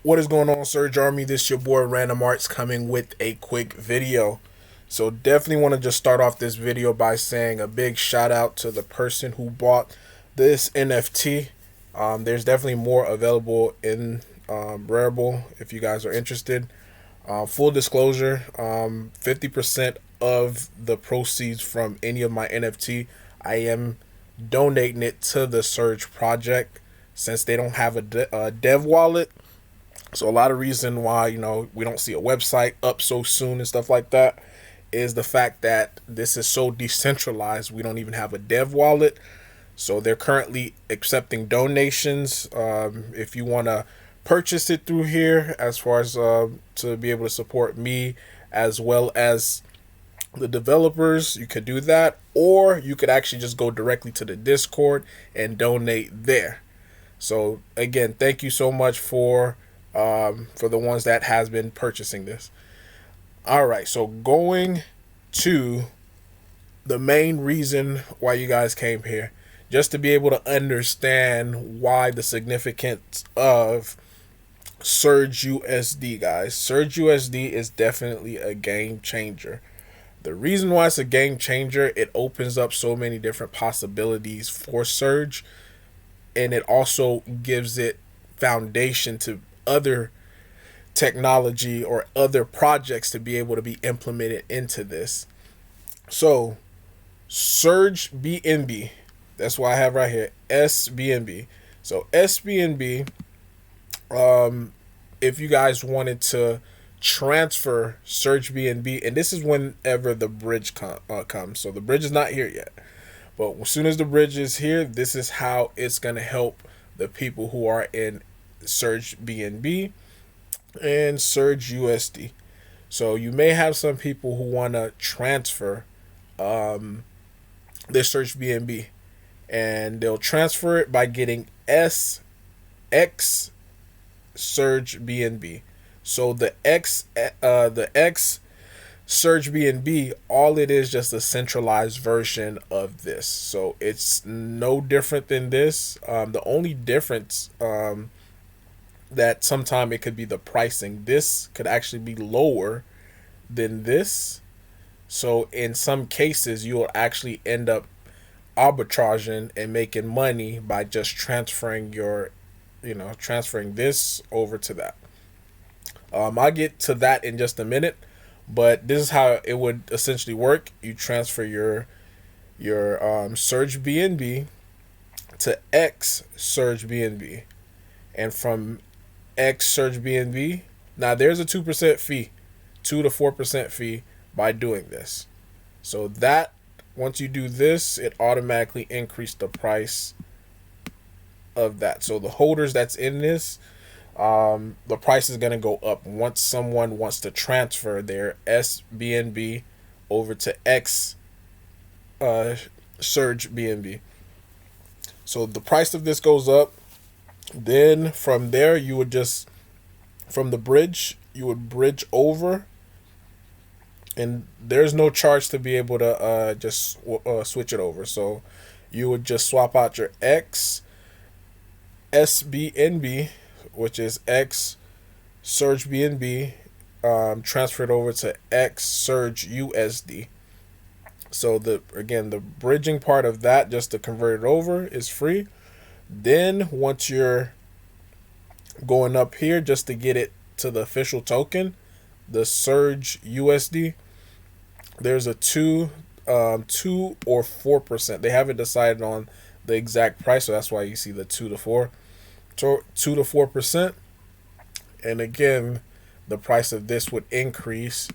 What is going on, Surge Army? This your boy Random Arts coming with a quick video. So definitely want to just start off this video by saying a big shout out to the person who bought this NFT. There's definitely more available in Rarible if you guys are interested. Full disclosure, 50% of the proceeds from any of my NFT, I am donating it to the Surge project since they don't have a dev wallet. So a lot of reason why we don't see a website up so soon and stuff like that is the fact that this is so decentralized. We don't even have a dev wallet. So they're currently accepting donations. If you want to purchase it through here, as far as to be able to support me as well as the developers, you could do that, or you could actually just go directly to the Discord and donate there. So again, thank you so much for the ones that has been purchasing this. All right, so going to the main reason why you guys came here, just to be able to understand why the significance of Surge USD, guys. Surge USD is definitely a game changer. The reason why it's a game changer, it opens up so many different possibilities for Surge, and it also gives it foundation to other technology or other projects to be able to be implemented into this. So Surge BNB, that's why I have right here SBNB. So SBNB, if you guys wanted to transfer Surge BNB, and this is whenever the bridge comes. So the bridge is not here yet, but as soon as the bridge is here, this is how it's going to help the people who are in Surge BNB and Surge USD. So you may have some people who want to transfer their Surge BNB, and they'll transfer it by getting SX Surge BNB. So the X Surge BNB, all it is just a centralized version of this. So it's no different than this. The only difference that sometime it could be the pricing. This could actually be lower than this. So in some cases, you will actually end up arbitraging and making money by just transferring transferring this over to that. I'll get to that in just a minute, but this is how it would essentially work. You transfer your Surge BNB to X Surge BNB, and from X Surge BNB, now there's a 2% fee, 2 to 4% fee by doing this. So that once you do this, it automatically increases the price of that. So the holders that's in this, the price is going to go up once someone wants to transfer their SBNB over to X Surge BNB. So the price of this goes up. Then from there, you would just, from the bridge, you would bridge over, and there's no charge to be able to just switch it over. So you would just swap out your X SBNB, which is X Surge BNB, transfer it over to X Surge USD. So the bridging part of that, just to convert it over, is free. Then once you're going up here just to get it to the official token, the Surge USD, there's a 2 or 4%. They haven't decided on the exact price, so that's why you see the 2 to 4%. And again, the price of this would increase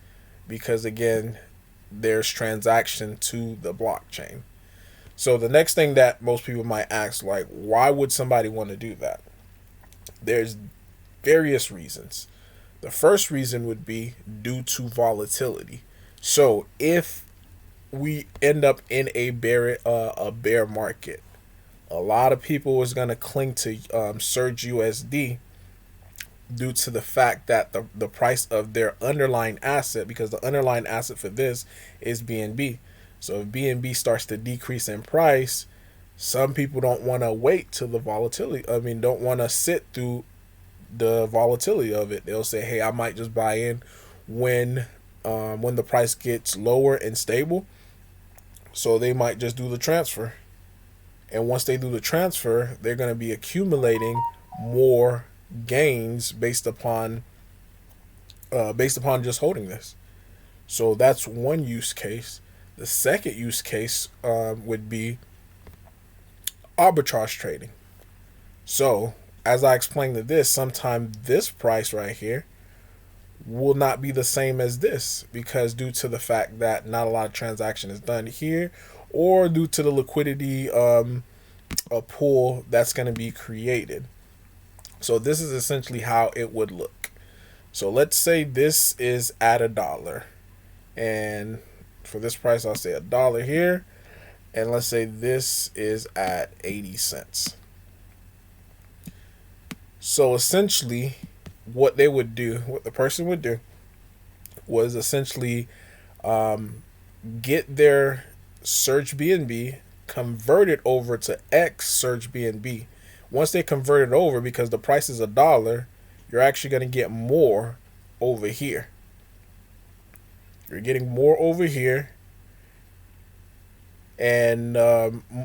because again, there's transaction to the blockchain. So the next thing that most people might ask, like, why would somebody want to do that? There's various reasons. The first reason would be due to volatility. So if we end up in a bear market, a lot of people is going to cling to Surge USD due to the fact that the price of their underlying asset, because the underlying asset for this is BNB. So if BNB starts to decrease in price, some people don't want to wait till the volatility. Don't want to sit through the volatility of it. They'll say, hey, I might just buy in when the price gets lower and stable. So they might just do the transfer. And once they do the transfer, they're going to be accumulating more gains based upon just holding this. So that's one use case. The second use case would be arbitrage trading. So as I explained to this, sometime this price right here will not be the same as this, because due to the fact that not a lot of transaction is done here, or due to the liquidity a pool that's going to be created. So this is essentially how it would look. So let's say this is at $1, and for this price I'll say $1 here, and let's say this is at 80 cents. So essentially what the person would do was essentially get their Surge BNB, convert it over to X Surge BNB. Once they convert it over, because the price is $1, you're actually going to get more over here. You're getting more over here, and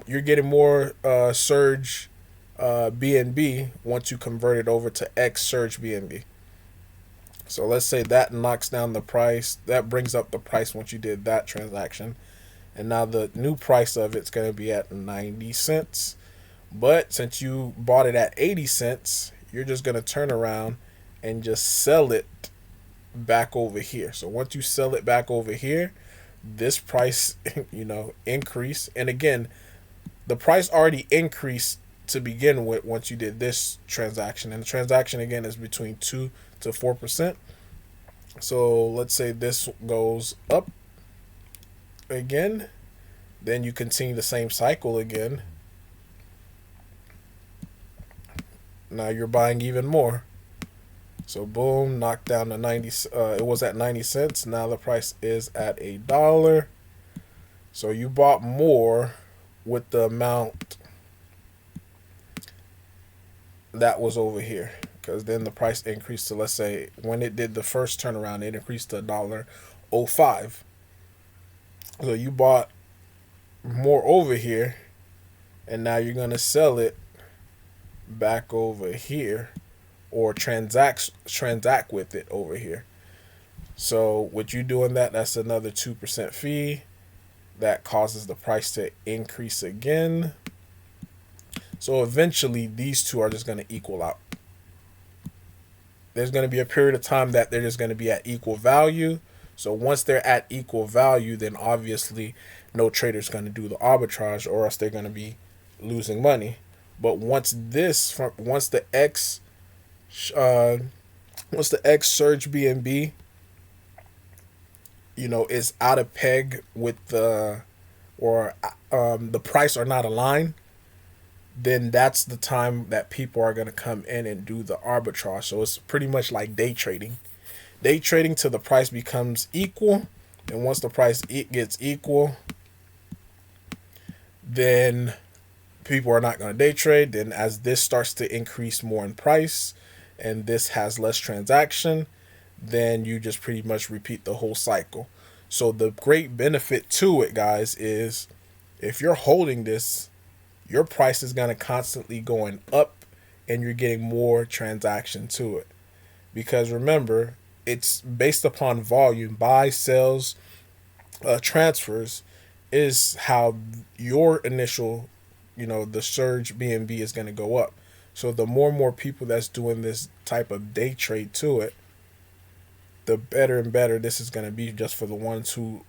you're getting more Surge BNB once you convert it over to X Surge BNB. So let's say that knocks down the price. That brings up the price once you did that transaction. And now the new price of it's going to be at 90 cents. But since you bought it at 80 cents, you're just going to turn around and just sell it back over here. So once you sell it back over here, this price, increase. And again, the price already increased to begin with once you did this transaction. And the transaction, again, is between 2 to 4%. So let's say this goes up again, then you continue the same cycle again. Now you're buying even more. So boom, knocked down to 90. It was at 90 cents. Now the price is at $1. So you bought more with the amount that was over here, because then the price increased to, let's say when it did the first turnaround, it increased to $1.05. So you bought more over here, and now you're going to sell it back over here, or transact with it over here. So with you doing that, that's another 2% fee that causes the price to increase again. So eventually these two are just going to equal out. There's going to be a period of time that they're just going to be at equal value. So once they're at equal value, then obviously no trader's going to do the arbitrage, or else they're going to be losing money. But once the X Surge BNB, is out of peg with the price are not aligned, then that's the time that people are going to come in and do the arbitrage. So it's pretty much like day trading. Day trading till the price becomes equal, and once the price gets equal, then people are not going to day trade. Then as this starts to increase more in price and this has less transaction, then you just pretty much repeat the whole cycle. So the great benefit to it, guys, is if you're holding this, your price is going to constantly going up and you're getting more transaction to it. Because remember, it's based upon volume. Buy, sells, transfers is how your initial, the Surge BNB is going to go up. So the more and more people that's doing this type of day trade to it, the better and better this is going to be, just for the ones who,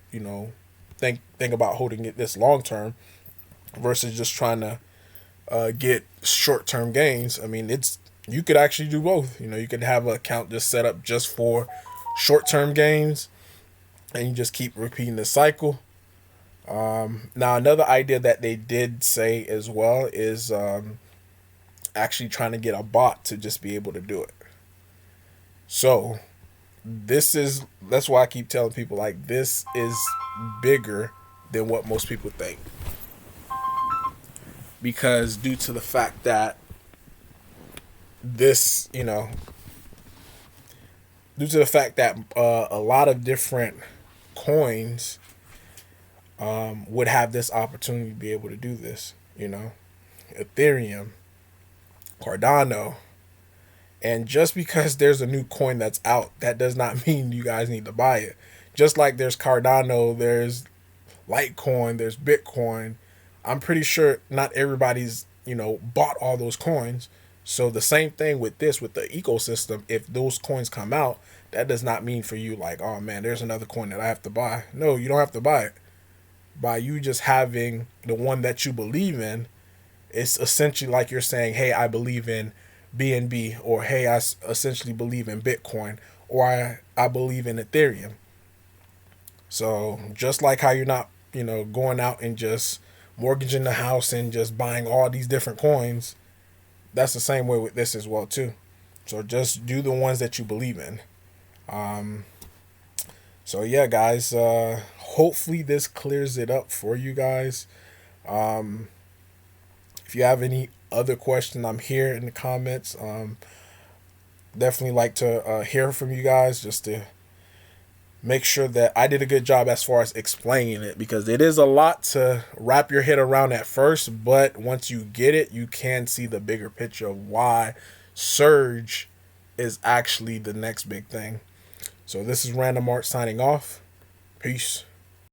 think about holding it this long term versus just trying to get short term gains. I mean, you could actually do both. You could have an account just set up just for short term gains, and you just keep repeating the cycle. Now another idea that they did say as well is actually trying to get a bot to just be able to do it. So that's why I keep telling people, like, this is bigger than what most people think, because due to the fact that this, due to the fact that a lot of different coins would have this opportunity to be able to do this, Ethereum, Cardano. And just because there's a new coin that's out, that does not mean you guys need to buy it. Just like there's Cardano, there's Litecoin, there's Bitcoin. I'm pretty sure not everybody's, bought all those coins. So the same thing with this, with the ecosystem, if those coins come out, that does not mean for you like, oh man, there's another coin that I have to buy. No, you don't have to buy it. By you just having the one that you believe in, it's essentially like you're saying, hey, I believe in BNB, or hey, I essentially believe in Bitcoin, or I believe in Ethereum. So just like how you're not, going out and just mortgaging the house and just buying all these different coins, that's the same way with this as well too. So just do the ones that you believe in. Um, so yeah, guys. Hopefully this clears it up for you guys. Um, if you have any other question, I'm here in the comments. Definitely like to hear from you guys, just to make sure that I did a good job as far as explaining it, because it is a lot to wrap your head around at first, but once you get it, you can see the bigger picture of why Surge is actually the next big thing. So this is Random Art signing off. Peace.